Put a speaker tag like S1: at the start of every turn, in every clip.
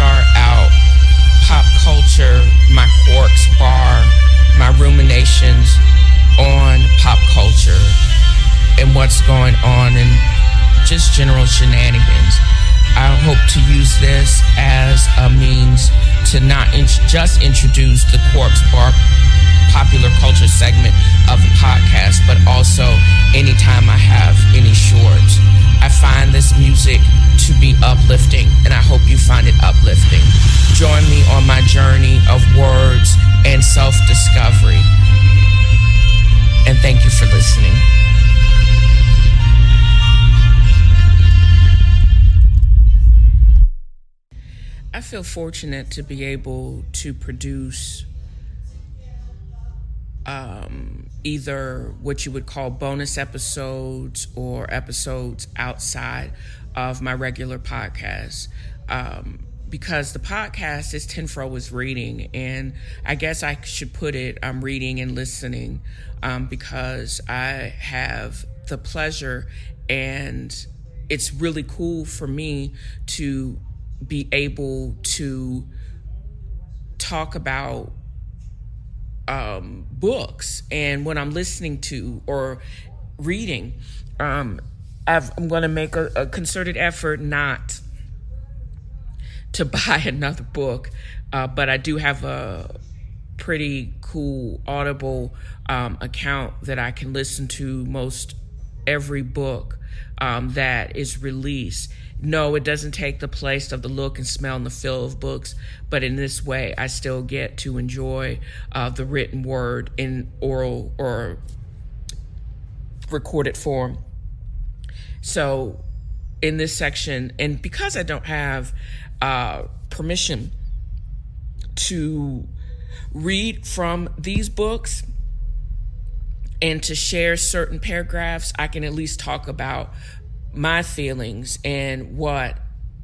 S1: start out pop culture, my quarks bar, my ruminations on pop culture and what's going on and just general shenanigans. I hope to use this as a means to not just introduce the Quarks Bar popular culture segment of the podcast, but also anytime I have any shorts. I find this music to be uplifting, and I hope you find it uplifting. Join me on my journey of words and self-discovery. And thank you for listening. I feel fortunate to be able to produce either what you would call bonus episodes or episodes outside of my regular podcast. Because the podcast is TNFro is reading, and I guess I should put it, I'm reading and listening, because I have the pleasure, and it's really cool for me to be able to talk about books and what I'm listening to or reading. I'm going to make a concerted effort not to buy another book, but I do have a pretty cool Audible account that I can listen to most every book that is released. No, it doesn't take the place of the look and smell and the feel of books, but in this way, I still get to enjoy the written word in oral or recorded form. So in this section, and because I don't have permission to read from these books and to share certain paragraphs, I can at least talk about my feelings and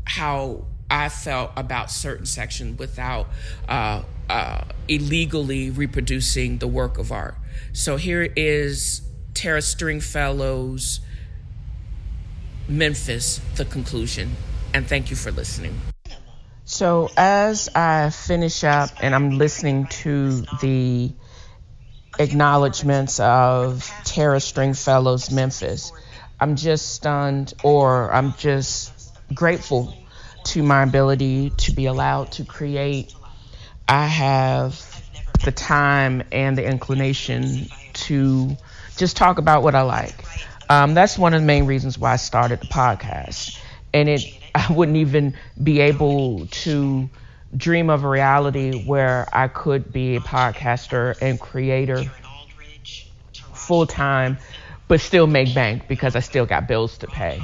S1: how I felt about certain sections without illegally reproducing the work of art. So here is Tara Stringfellow's Memphis, the conclusion, and thank you for listening. So as I finish up and I'm listening to the acknowledgments of Tara Stringfellow's Memphis, I'm just stunned, or I'm just grateful to my ability to be allowed to create. I have the time and the inclination to just talk about what I like. That's one of the main reasons why I started the podcast. And I wouldn't even be able to dream of a reality where I could be a podcaster and creator full time, but still make bank because I still got bills to pay.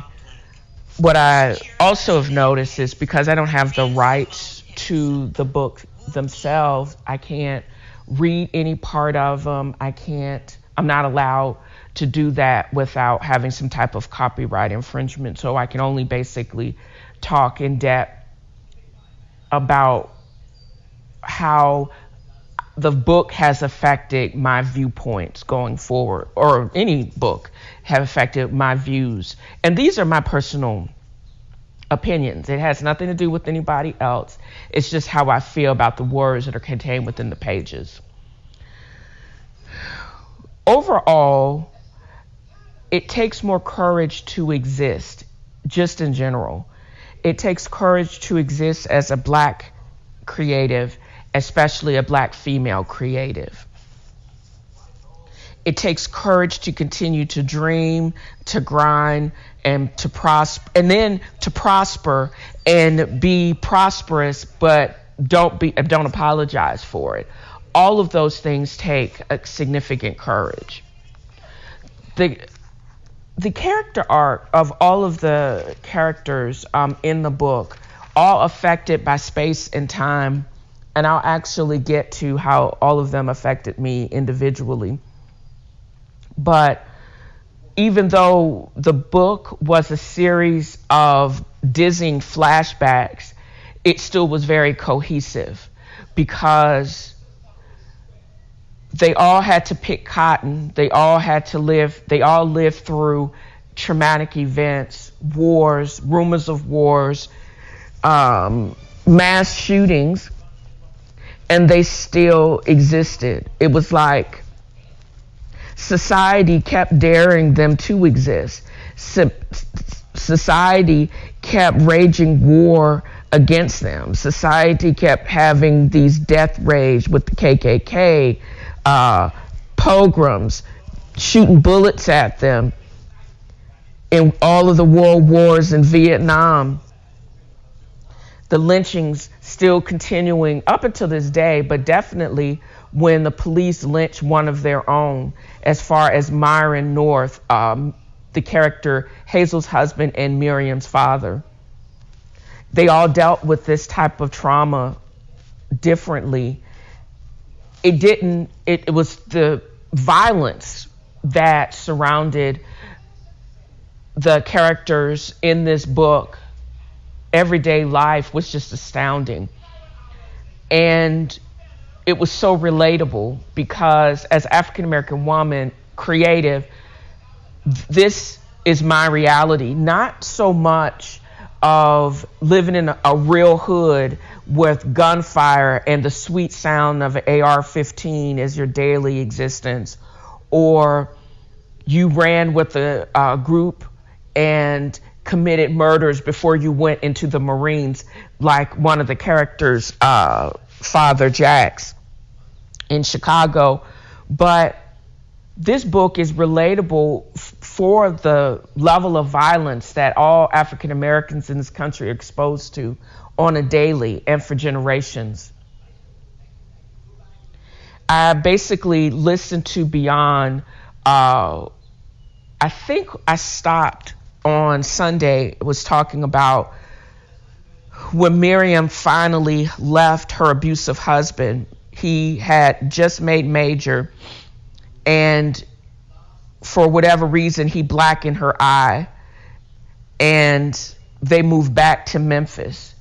S1: What I also have noticed is because I don't have the rights to the book themselves, I can't read any part of them. I'm not allowed to do that without having some type of copyright infringement. So I can only basically talk in depth about how the book has affected my viewpoints going forward, or any book have affected my views. And these are my personal opinions. It has nothing to do with anybody else. It's just how I feel about the words that are contained within the pages. Overall, it takes more courage to exist, just in general. It takes courage to exist as a Black creative, especially a Black female creative. It takes courage to continue to dream, to grind, and to prosper, and then to prosper and be prosperous, but don't apologize for it. All of those things take a significant courage. The character arc of all of the characters in the book, all affected by space and time, and I'll actually get to how all of them affected me individually. But even though the book was a series of dizzying flashbacks, it still was very cohesive because they all had to pick cotton. They all lived through traumatic events, wars, rumors of wars, mass shootings, and they still existed. It was like society kept daring them to exist. Society kept raging war against them. Society kept having these death rage with the KKK, pogroms, shooting bullets at them in all of the world wars in Vietnam. The lynchings still continuing up until this day, but definitely when the police lynch one of their own, as far as Myron North, the character Hazel's husband and Miriam's father. They all dealt with this type of trauma differently. It was the violence that surrounded the characters in this book. Everyday life was just astounding. And it was so relatable because as African American woman, creative, this is my reality. Not so much of living in a real hood with gunfire and the sweet sound of an AR-15 as your daily existence, or you ran with a group and committed murders before you went into the Marines, like one of the characters, Father Jacks in Chicago. But this book is relatable for the level of violence that all African Americans in this country are exposed to on a daily and for generations. I basically listened to Beyond. I think I stopped on Sunday, was talking about when Miriam finally left her abusive husband. He had just made major, and for whatever reason, he blackened her eye, and they moved back to Memphis.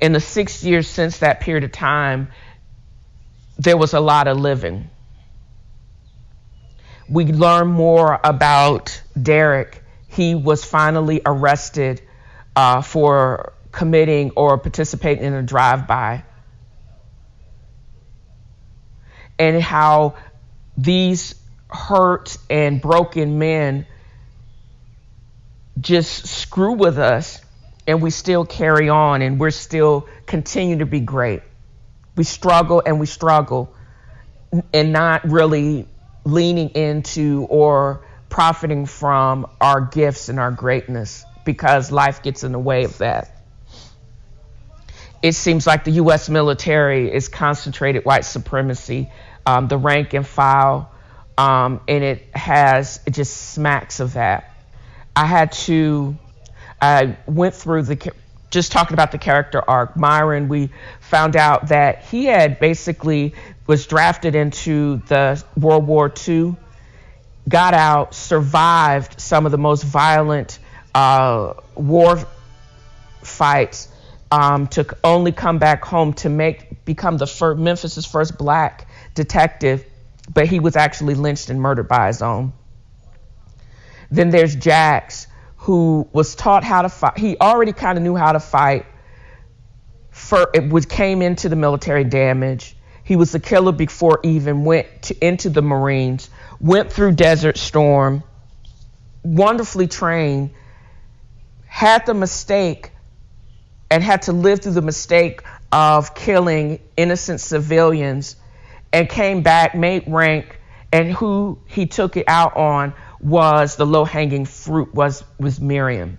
S1: In the 6 years since that period of time, there was a lot of living. We learn more about Derek. He was finally arrested for committing or participating in a drive-by. And how these hurt and broken men just screw with us, and we still carry on, and we're still continue to be great. We struggle and we struggle, and not really leaning into or profiting from our gifts and our greatness, because life gets in the way of that. It seems like the U.S. military is concentrated white supremacy, the rank and file, and it just smacks of that. I went through just talking about the character arc. Myron, we found out that he had basically was drafted into the World War II, got out, survived some of the most violent war fights, to only come back home to become the Memphis's first black detective, but he was actually lynched and murdered by his own. Then there's Jax, who was taught how to fight. He already kind of knew how to fight. Came into the military damage. He was a killer before he even went into the Marines, went through Desert Storm, wonderfully trained, had the mistake and had to live through the mistake of killing innocent civilians, and came back, made rank, and who he took it out on was the low-hanging fruit, was Miriam.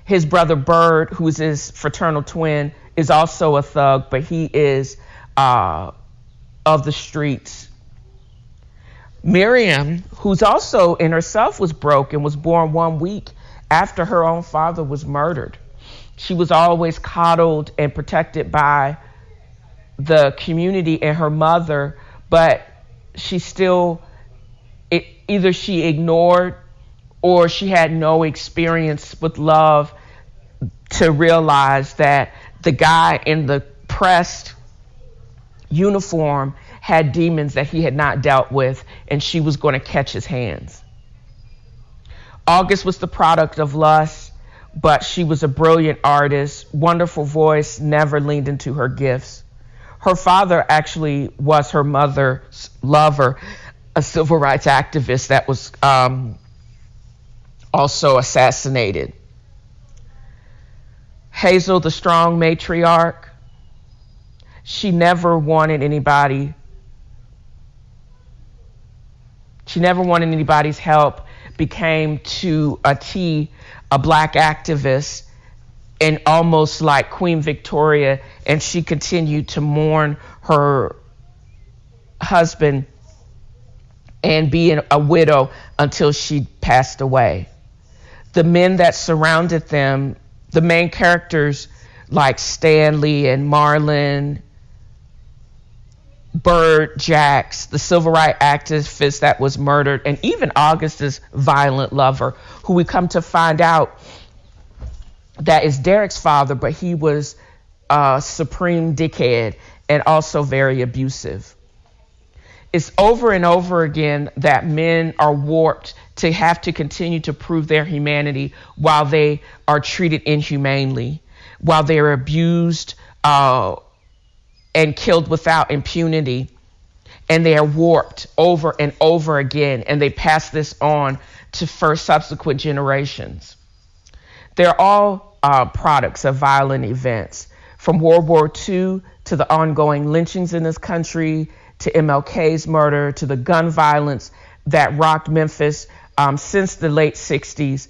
S1: His brother Bird, who is his fraternal twin, is also a thug, but he is of the streets. Miriam, who's also in herself was broken, was born 1 week after her own father was murdered. She was always coddled and protected by the community and her mother, but she still, either she ignored or she had no experience with love to realize that the guy in the pressed uniform had demons that he had not dealt with, and she was going to catch his hands. August was the product of lust, but she was a brilliant artist, wonderful voice, never leaned into her gifts. Her father actually was her mother's lover, a civil rights activist that was also assassinated. Hazel, the strong matriarch, she never wanted anybody's help, became to a T a black activist, and almost like Queen Victoria, and she continued to mourn her husband and be a widow until she passed away. The men that surrounded them, the main characters like Stanley and Marlon, Bird Jacks, the civil rights activist that was murdered, and even Augustus' violent lover, who we come to find out that is Derek's father, but he was a supreme dickhead and also very abusive. It's over and over again that men are warped to have to continue to prove their humanity while they are treated inhumanely, while they are abused and killed without impunity, and they are warped over and over again, and they pass this on to subsequent generations. They're all products of violent events, from World War II to the ongoing lynchings in this country, to MLK's murder, to the gun violence that rocked Memphis since the late 60s,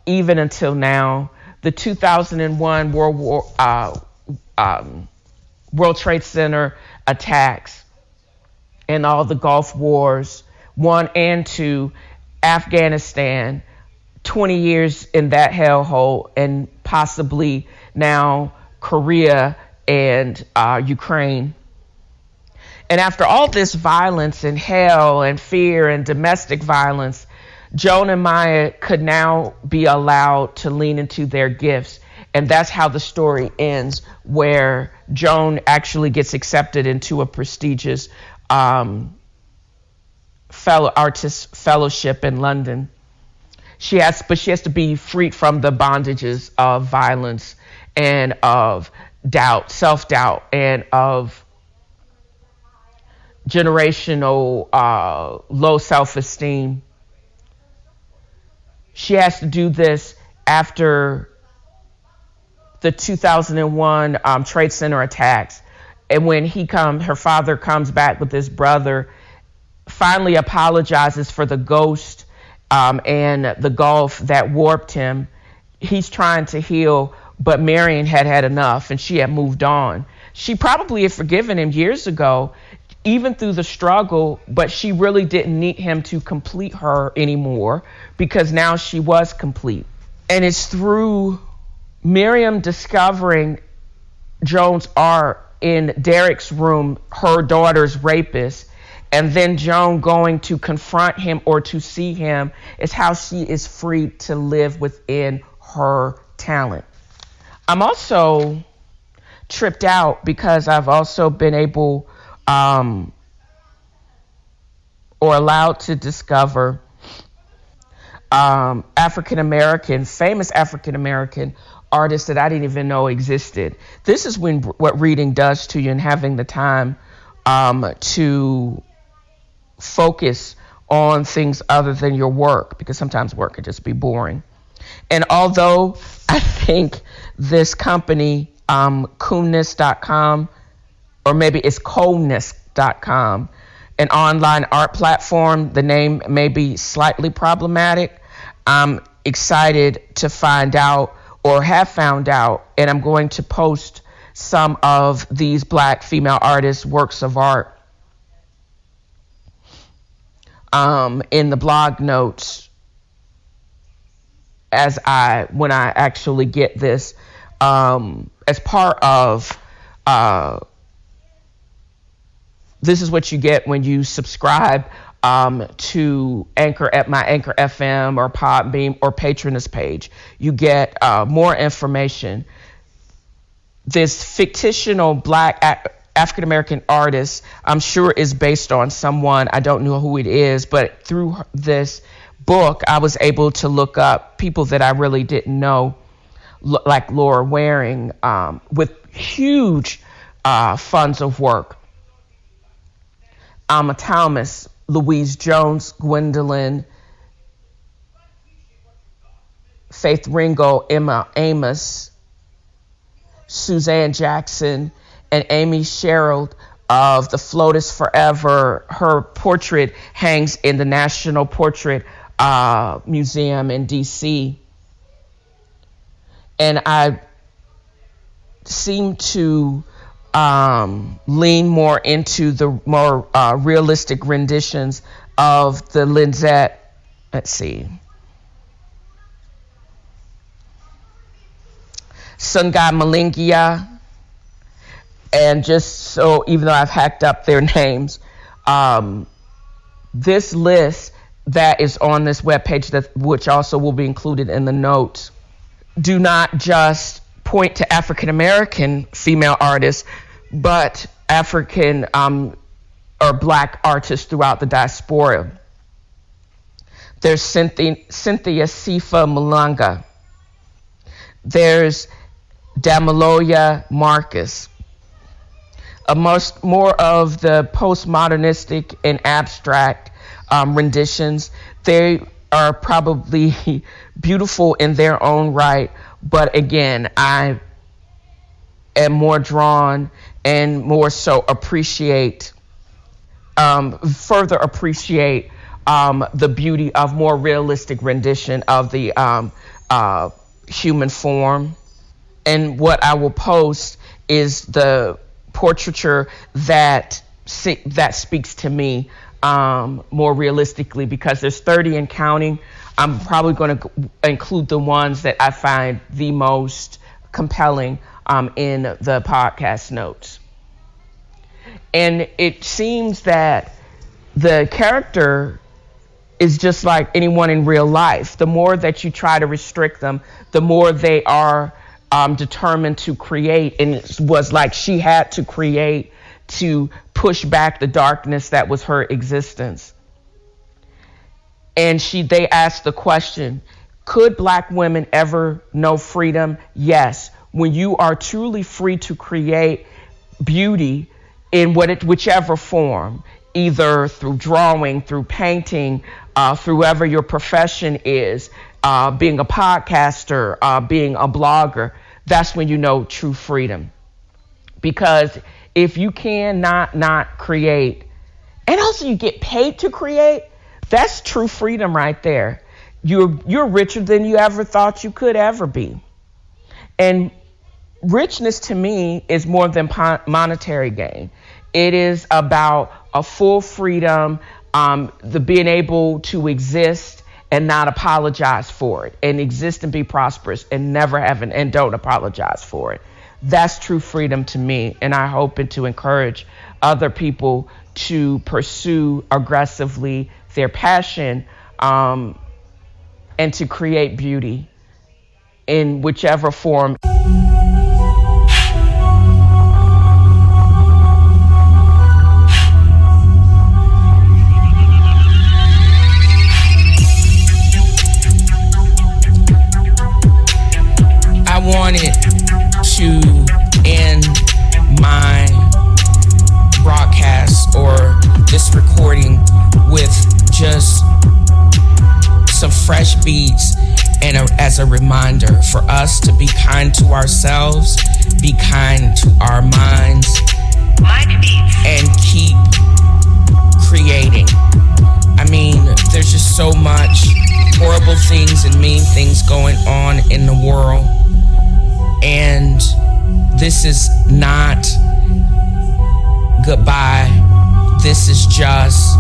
S1: even until now. The 2001 World Trade Center attacks and all the Gulf Wars, 1 and 2, Afghanistan, 20 years in that hellhole, and possibly now Korea and Ukraine. And after all this violence and hell and fear and domestic violence, Joan and Maya could now be allowed to lean into their gifts. And that's how the story ends, where Joan actually gets accepted into a prestigious artist fellowship in London. She has to be freed from the bondages of violence and of doubt, self-doubt, and of generational low self-esteem. She has to do this after the 2001 Trade Center attacks. And when her father comes back with his brother, finally apologizes for the ghost and the gulf that warped him. He's trying to heal, but Marion had had enough and she had moved on. She probably had forgiven him years ago, even through the struggle, but she really didn't need him to complete her anymore because now she was complete. And it's through Miriam discovering Joan's art in Derek's room, her daughter's rapist, and then Joan going to confront him or to see him, is how she is free to live within her talent. I'm also tripped out because I've also been able or allowed to discover famous African American artists that I didn't even know existed. This is what reading does to you, and having the time to focus on things other than your work, because sometimes work can just be boring. And although I think this company, Co-OON-Ness.com, or maybe it's Co-OON-Ness.com, an online art platform, the name may be slightly problematic. I'm excited to find out, or have found out, and I'm going to post some of these Black female artists' works of art in the blog notes when I actually get this, as part of this is what you get when you subscribe to Anchor at my Anchor FM or Podbean or Patronus page. You get more information. This fictional Black African American artist, I'm sure, is based on someone. I don't know who it is, but through this book, I was able to look up people that I really didn't know. like Laura Waring, with huge funds of work. Alma Thomas, Louise Jones, Gwendolyn, Faith Ringo, Emma Amos, Suzanne Jackson, and Amy Sherald of The Float is Forever. Her portrait hangs in the National Portrait Museum in DC. And I seem to lean more into the more realistic renditions of the Lynzette, let's see, Sungai Malingia, and just so, even though I've hacked up their names, this list that is on this webpage, which also will be included in the notes, do not just point to African American female artists, but African or Black artists throughout the diaspora. There's Cynthia Sifa Malanga. There's Damaloya Marcus. More of the postmodernistic and abstract renditions. They are probably beautiful in their own right, but again, I am more drawn and more so further appreciate the beauty of more realistic rendition of the human form. And what I will post is the portraiture that speaks to me more realistically, because there's 30 and counting. I'm probably going to include the ones that I find the most compelling in the podcast notes. And it seems that the character is just like anyone in real life. The more that you try to restrict them, the more they are determined to create. And it was like she had to create to push back the darkness that was her existence. And they asked the question, could Black women ever know freedom? Yes. When you are truly free to create beauty in whichever form, either through drawing, through painting, through whatever your profession is, being a podcaster, being a blogger, that's when you know true freedom. Because if you cannot not create, and also you get paid to create, that's true freedom right there. You're richer than you ever thought you could ever be. And richness to me is more than monetary gain. It is about a full freedom, the being able to exist and not apologize for it, and exist and be prosperous and never and don't apologize for it. That's true freedom to me, and I hope to encourage other people to pursue aggressively their passion and to create beauty in whichever form. I wanted to end my broadcast or this recording with just some fresh beats, and as a reminder for us to be kind to ourselves, be kind to our minds, and keep creating. I mean, there's just so much horrible things and mean things going on in the world, and this is not goodbye. This is just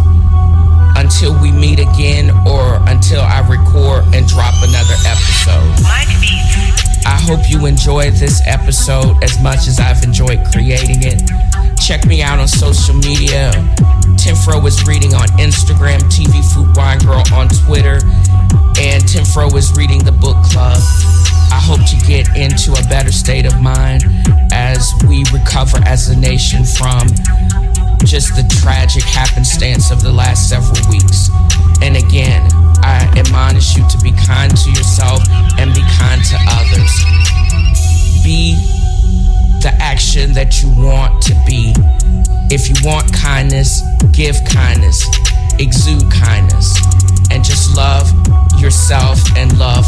S1: until we meet again, or until I record and drop another episode. I hope you enjoyed this episode as much as I've enjoyed creating it. Check me out on social media. TNFro is reading on Instagram, TV Fruit Wine Girl on Twitter, and TNFro is reading the book club. I hope to get into a better state of mind as we recover as a nation from just the tragic happenstance of the last several weeks. And again, I admonish you to be kind to yourself and be kind to others. action that you want to be. If you want kindness, give kindness, exude kindness, and just love yourself and love